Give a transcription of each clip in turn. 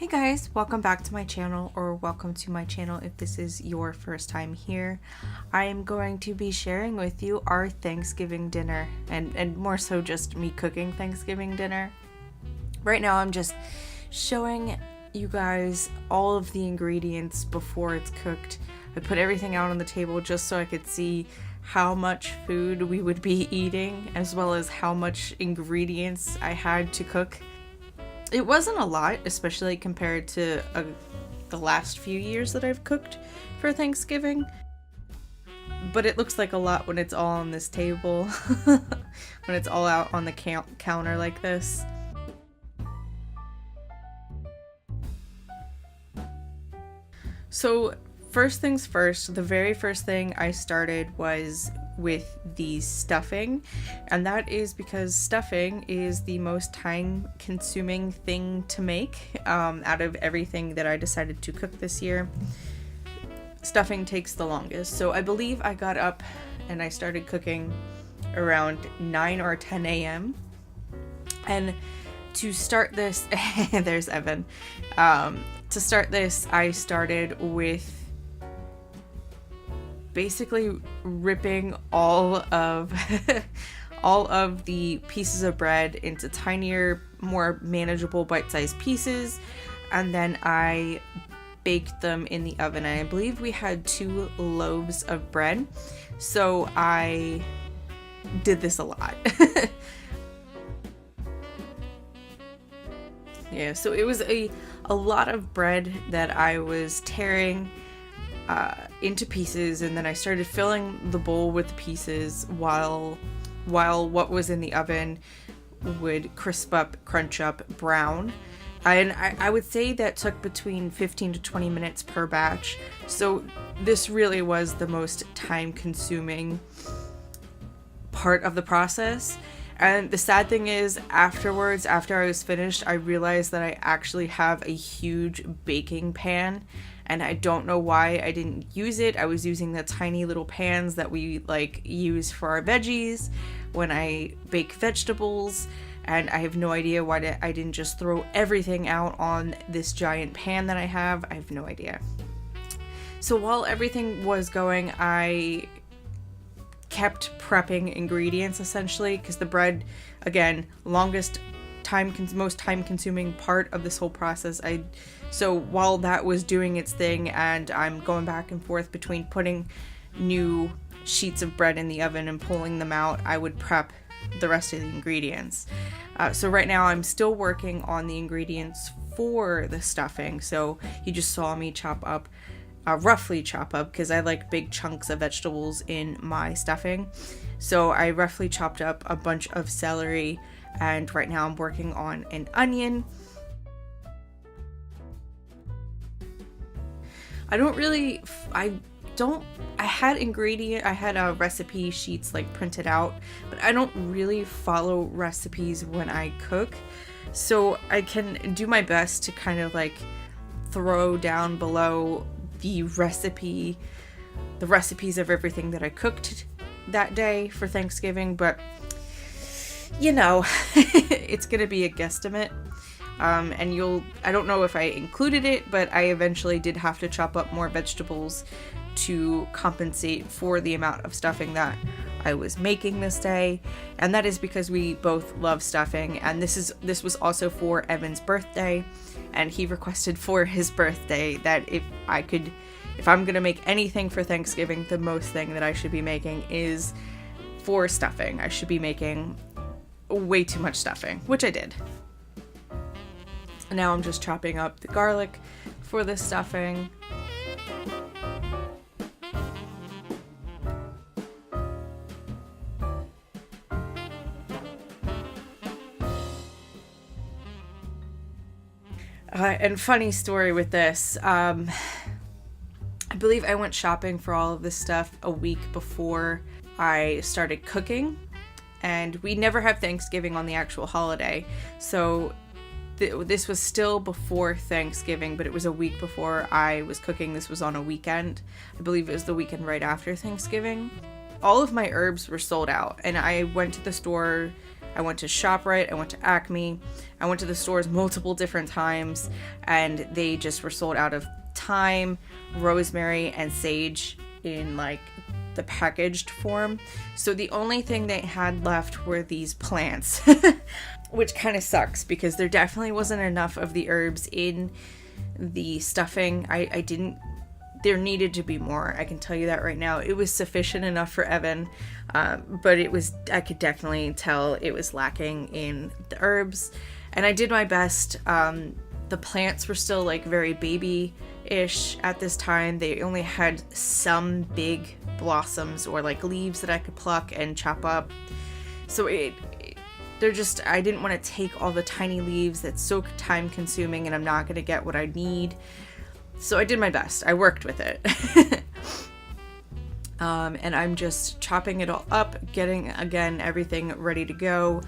Hey guys, welcome back to my channel, or welcome to my channel if this is your first time here. I am going to be sharing with you our Thanksgiving dinner, and more so just me cooking Thanksgiving dinner. Right now I'm just showing you guys all of the ingredients before it's cooked. I put everything out on the table just so I could see how much food we would be eating, as well as how much ingredients I had to cook. It wasn't a lot, especially compared to the last few years that I've cooked for Thanksgiving. But it looks like a lot when it's all on this table, when it's all out on the counter like this. So first things first, the very first thing I started was with the stuffing, and that is because stuffing is the most time-consuming thing to make out of everything that I decided to cook this year. Stuffing takes the longest, so I believe I got up and I started cooking around 9 or 10 a.m. And to start this, there's Evan. To start this, I started with basically ripping all of all of the pieces of bread into tinier, more manageable bite-sized pieces, and then I baked them in the oven. And I believe we had 2 loaves of bread, so I did this a lot. Yeah, so it was a lot of bread that I was tearing into pieces, and then I started filling the bowl with the pieces while what was in the oven would crisp up, crunch up, brown. And I would say that took between 15 to 20 minutes per batch. So this really was the most time-consuming part of the process. And the sad thing is, afterwards, after I was finished, I realized that I actually have a huge baking pan, and I don't know why I didn't use it. I was using the tiny little pans that we use for our veggies when I bake vegetables, and I have no idea why I didn't just throw everything out on this giant pan that I have. I have no idea. So while everything was going, I kept prepping ingredients essentially, because the bread, again, most time consuming part of this whole process. So while that was doing its thing and I'm going back and forth between putting new sheets of bread in the oven and pulling them out, I would prep the rest of the ingredients. So right now I'm still working on the ingredients for the stuffing. So you just saw me roughly chop up, because I like big chunks of vegetables in my stuffing. So I roughly chopped up a bunch of celery, and right now I'm working on an onion. I had recipe sheets printed out, but I don't really follow recipes when I cook. So I can do my best to kind of throw down below the recipes of everything that I cooked that day for Thanksgiving, but you know, it's gonna be a guesstimate. And I don't know if I included it, but I eventually did have to chop up more vegetables to compensate for the amount of stuffing that I was making this day. And that is because we both love stuffing, and this was also for Evan's birthday, and he requested for his birthday that if I'm gonna make anything for Thanksgiving, the most thing that I should be making is for stuffing. I should be making way too much stuffing, which I did. Now I'm just chopping up the garlic for the stuffing. And funny story with this, I believe I went shopping for all of this stuff a week before I started cooking, and we never have Thanksgiving on the actual holiday, so this was still before Thanksgiving, but it was a week before I was cooking. This was on a weekend. I believe it was the weekend right after Thanksgiving. All of my herbs were sold out, and I went to the store I went to ShopRite, I went to Acme, I went to the stores multiple different times, and they just were sold out of thyme, rosemary, and sage in like the packaged form. So the only thing they had left were these plants, which kind of sucks because there definitely wasn't enough of the herbs in the stuffing. There needed to be more. I can tell you that right now. It was sufficient enough for Evan, but I could definitely tell it was lacking in the herbs, and I did my best. The plants were still like very baby-ish at this time. They only had some big blossoms or like leaves that I could pluck and chop up. So I didn't want to take all the tiny leaves. That's so time consuming and I'm not going to get what I need. So I did my best. I worked with it. And I'm just chopping it all up, getting, again, everything ready to go.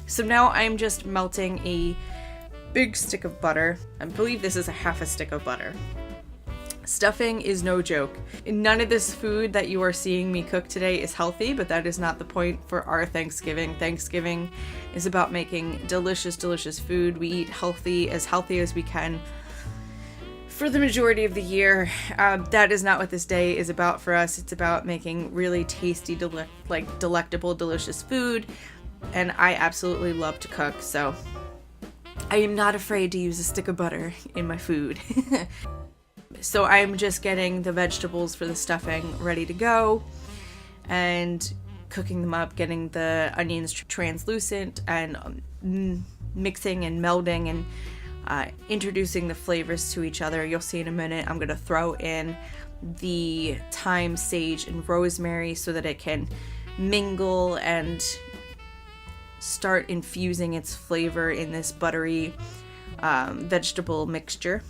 So now I'm just melting a big stick of butter. I believe this is a half a stick of butter. Stuffing is no joke. None of this food that you are seeing me cook today is healthy, but that is not the point for our Thanksgiving. Thanksgiving is about making delicious, delicious food. We eat healthy as we can for the majority of the year. That is not what this day is about for us. It's about making really tasty, delectable, delicious food. And I absolutely love to cook, so I am not afraid to use a stick of butter in my food. So I'm just getting the vegetables for the stuffing ready to go and cooking them up, getting the onions translucent and mixing and melding and introducing the flavors to each other. You'll see in a minute I'm going to throw in the thyme, sage, and rosemary so that it can mingle and start infusing its flavor in this buttery vegetable mixture.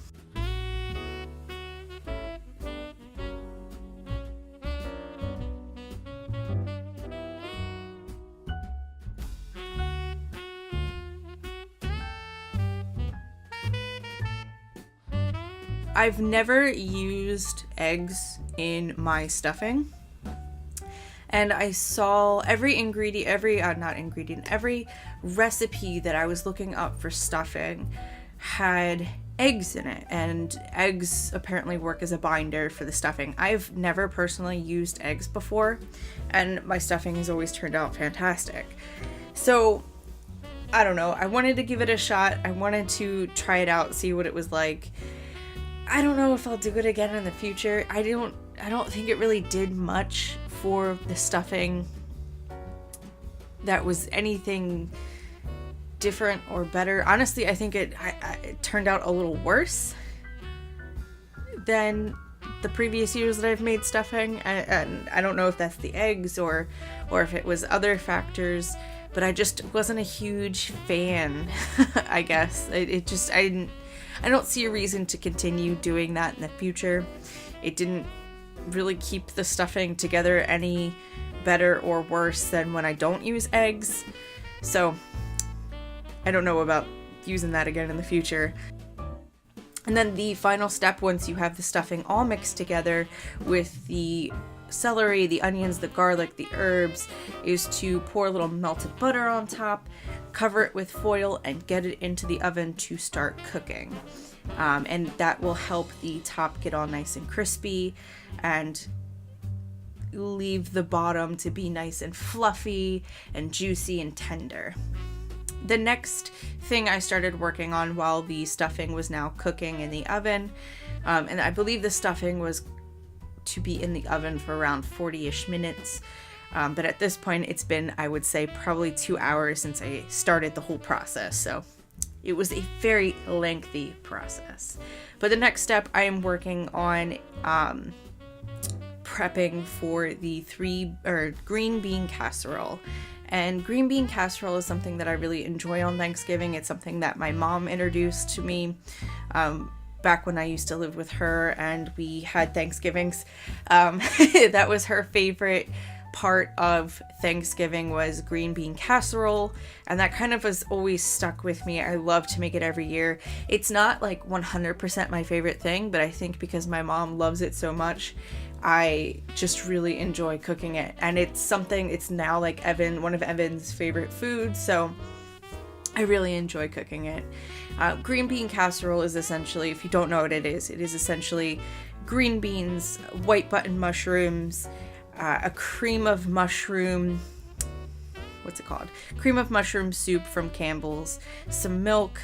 I've never used eggs in my stuffing, and I saw every recipe that I was looking up for stuffing had eggs in it, and eggs apparently work as a binder for the stuffing. I've never personally used eggs before, and my stuffing has always turned out fantastic. So I don't know, I wanted to give it a shot. I wanted to try it out, see what it was like. I don't know if I'll do it again in the future. I don't think it really did much for the stuffing that was anything different or better. Honestly, I think it turned out a little worse than the previous years that I've made stuffing. And I don't know if that's the eggs or if it was other factors, but I just wasn't a huge fan, I guess. I don't see a reason to continue doing that in the future. It didn't really keep the stuffing together any better or worse than when I don't use eggs. So I don't know about using that again in the future. And then the final step, once you have the stuffing all mixed together with the celery, the onions, the garlic, the herbs, is to pour a little melted butter on top, cover it with foil, and get it into the oven to start cooking. And that will help the top get all nice and crispy and leave the bottom to be nice and fluffy and juicy and tender. The next thing I started working on while the stuffing was now cooking in the oven, and I believe the stuffing was to be in the oven for around 40-ish minutes. But at this point, it's been, I would say, probably 2 hours since I started the whole process. So it was a very lengthy process. But the next step, I am working on prepping for the green bean casserole. And green bean casserole is something that I really enjoy on Thanksgiving. It's something that my mom introduced to me back when I used to live with her and we had Thanksgivings. That was her favorite part of Thanksgiving, was green bean casserole, and that kind of has always stuck with me. I love to make it every year. It's not like 100% my favorite thing, but I think because my mom loves it so much, I just really enjoy cooking it. And it's now like one of Evan's favorite foods, so I really enjoy cooking it. Green bean casserole is essentially, if you don't know what it is essentially green beans, white button mushrooms, a cream of mushroom, cream of mushroom soup from Campbell's, some milk,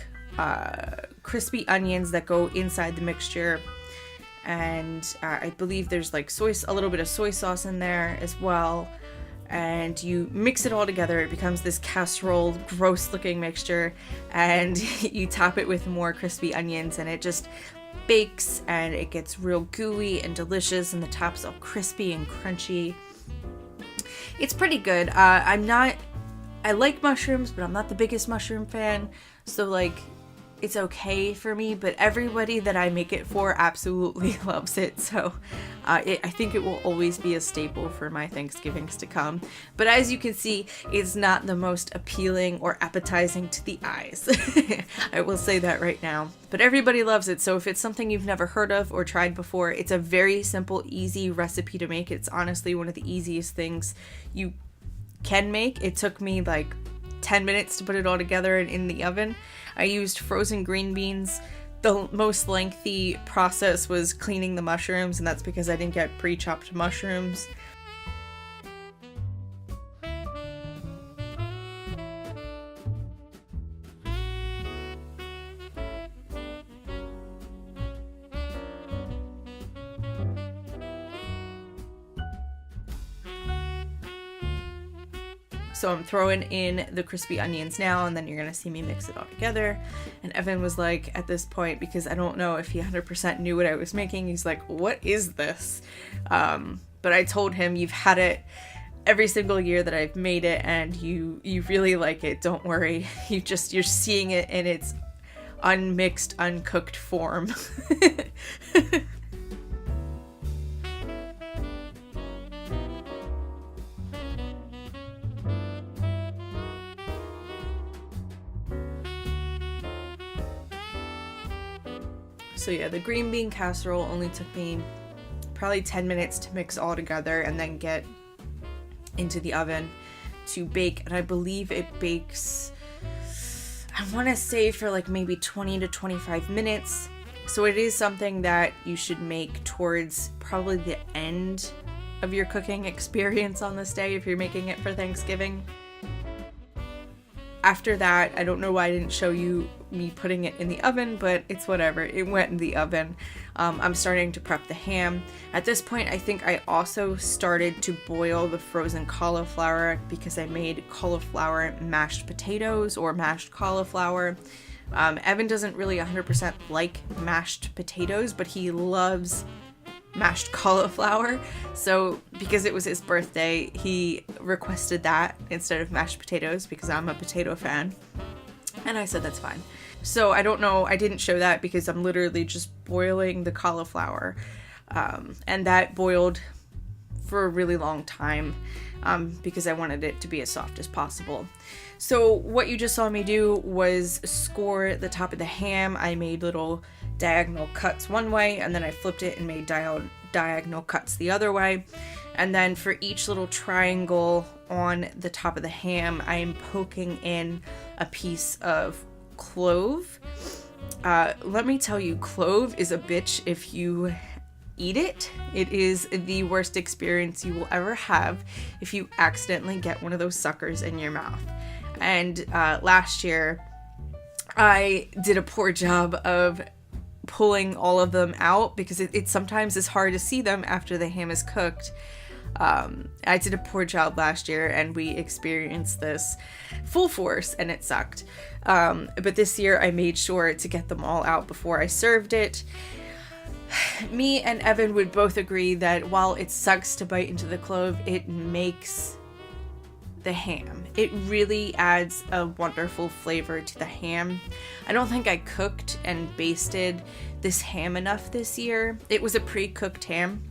crispy onions that go inside the mixture, and I believe there's like a little bit of soy sauce in there as well. And you mix it all together. It becomes this casserole, gross looking mixture, and you top it with more crispy onions, and it just bakes, and it gets real gooey and delicious, and the top's all crispy and crunchy. It's pretty good. I like mushrooms, but I'm not the biggest mushroom fan, so like it's okay for me, but everybody that I make it for absolutely loves it, so I think it will always be a staple for my Thanksgivings to come. But as you can see, it's not the most appealing or appetizing to the eyes. I will say that right now. But everybody loves it, so if it's something you've never heard of or tried before, it's a very simple, easy recipe to make. It's honestly one of the easiest things you can make. It took me like 10 minutes to put it all together and in the oven. I used frozen green beans. The most lengthy process was cleaning the mushrooms, and that's because I didn't get pre-chopped mushrooms. So I'm throwing in the crispy onions now, and then you're gonna see me mix it all together. And Evan was like, at this point, because I don't know if he 100% knew what I was making, he's like, what is this? But I told him, you've had it every single year that I've made it, and you really like it, don't worry. You're seeing it in its unmixed, uncooked form. So yeah, the green bean casserole only took me probably 10 minutes to mix all together and then get into the oven to bake. And I believe it bakes, I want to say, for like maybe 20 to 25 minutes. So it is something that you should make towards probably the end of your cooking experience on this day if you're making it for Thanksgiving. After that, I don't know why I didn't show you me putting it in the oven, but it's whatever. It went in the oven. I'm starting to prep the ham. At this point, I think I also started to boil the frozen cauliflower because I made cauliflower mashed potatoes or mashed cauliflower. Evan doesn't really 100% like mashed potatoes, but he loves mashed cauliflower, so because it was his birthday, he requested that instead of mashed potatoes because I'm a potato fan, and I said that's fine. So I don't know, I didn't show that because I'm literally just boiling the cauliflower, and that boiled for a really long time because I wanted it to be as soft as possible. So what you just saw me do was score the top of the ham. I made little diagonal cuts one way, and then I flipped it and made diagonal cuts the other way. And then for each little triangle on the top of the ham, I am poking in a piece of clove. Let me tell you, clove is a bitch if you eat it. It is the worst experience you will ever have if you accidentally get one of those suckers in your mouth. And last year, I did a poor job of pulling all of them out because it sometimes is hard to see them after the ham is cooked. I did a poor job last year, and we experienced this full force, and it sucked. But this year, I made sure to get them all out before I served it. Me and Evan would both agree that while it sucks to bite into the clove, it makes the ham. It really adds a wonderful flavor to the ham. I don't think I cooked and basted this ham enough this year. It was a pre-cooked ham,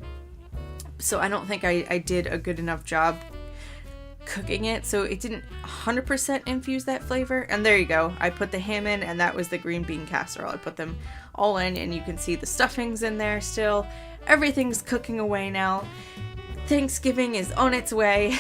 so I don't think I did a good enough job cooking it, so it didn't 100% infuse that flavor. And there you go. I put the ham in, and that was the green bean casserole. I put them all in, and you can see the stuffings in there still. everything's cooking away now. Thanksgiving is on its way.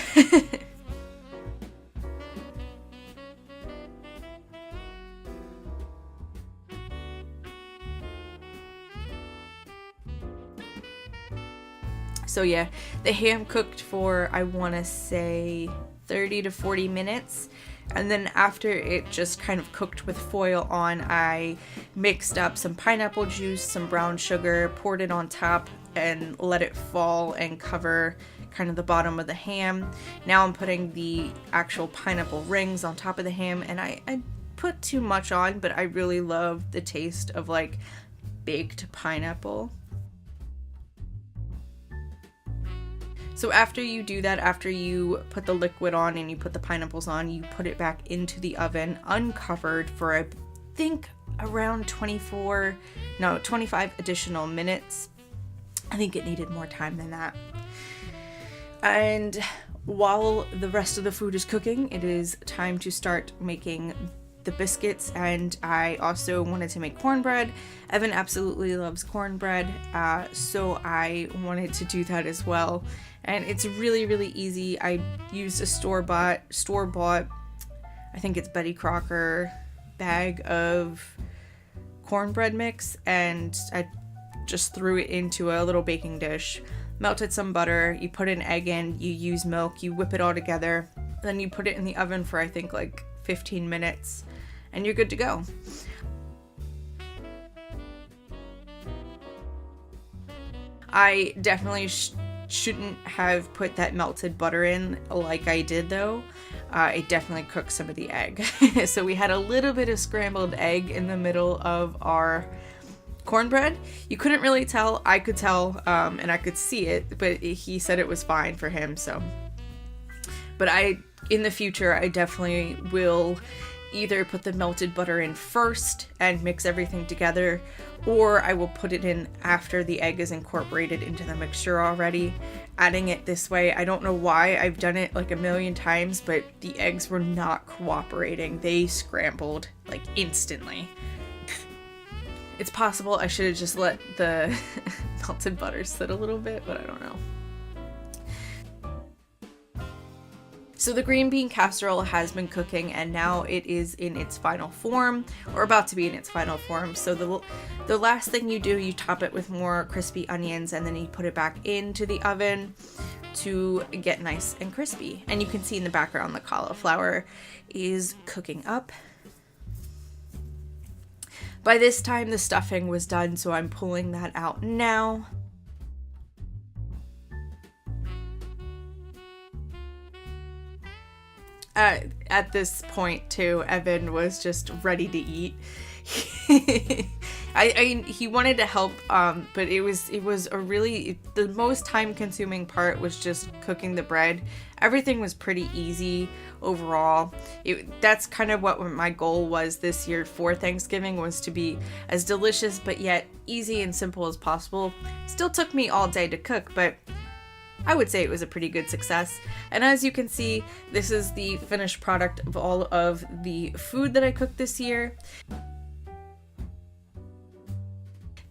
So yeah, the ham cooked for, I want to say, 30 to 40 minutes. And then after it just kind of cooked with foil on, I mixed up some pineapple juice, some brown sugar, poured it on top, and let it fall and cover kind of the bottom of the ham. Now I'm putting the actual pineapple rings on top of the ham, and I put too much on, but I really love the taste of like baked pineapple. So after you do that, after you put the liquid on and you put the pineapples on, you put it back into the oven uncovered for I think around 25 additional minutes. I think it needed more time than that. And while the rest of the food is cooking, it is time to start making the biscuits, and I also wanted to make cornbread. Evan absolutely loves cornbread, so I wanted to do that as well. And it's really, really easy. I used a store-bought, I think it's Betty Crocker bag of cornbread mix, and I just threw it into a little baking dish, melted some butter, you put an egg in, you use milk, you whip it all together, then you put it in the oven for I think like 15 minutes, and you're good to go. I definitely shouldn't have put that melted butter in like I did though. It definitely cooked some of the egg. So we had a little bit of scrambled egg in the middle of our cornbread. You couldn't really tell. I could tell, and I could see it, but he said it was fine for him. So, but in the future, I definitely will either put the melted butter in first and mix everything together, or I will put it in after the egg is incorporated into the mixture already, adding it this way. I don't know why. I've done it like a million times, but the eggs were not cooperating. They scrambled like instantly. It's possible I should have just let the melted butter sit a little bit, but I don't know. So the green bean casserole has been cooking, and now it is in its final form, or about to be in its final form. So the last thing you do, you top it with more crispy onions, and then you put it back into the oven to get nice and crispy. And you can see in the background the cauliflower is cooking up. By this time the stuffing was done, so I'm pulling that out now. At this point too, Evan was just ready to eat. He wanted to help, but it was the most time consuming part was just cooking the bread. Everything was pretty easy overall. That's kind of what my goal was this year for Thanksgiving, was to be as delicious but yet easy and simple as possible. Still took me all day to cook, but I would say it was a pretty good success. And as you can see, this is the finished product of all of the food that I cooked this year.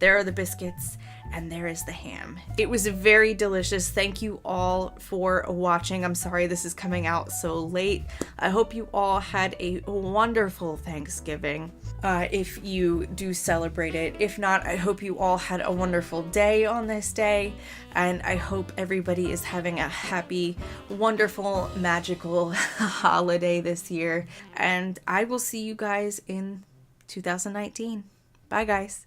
There are the biscuits, and there is the ham. It was very delicious. Thank you all for watching. I'm sorry this is coming out so late. I hope you all had a wonderful Thanksgiving, if you do celebrate it. If not, I hope you all had a wonderful day on this day, and I hope everybody is having a happy, wonderful, magical holiday this year. And I will see you guys in 2019. Bye, guys.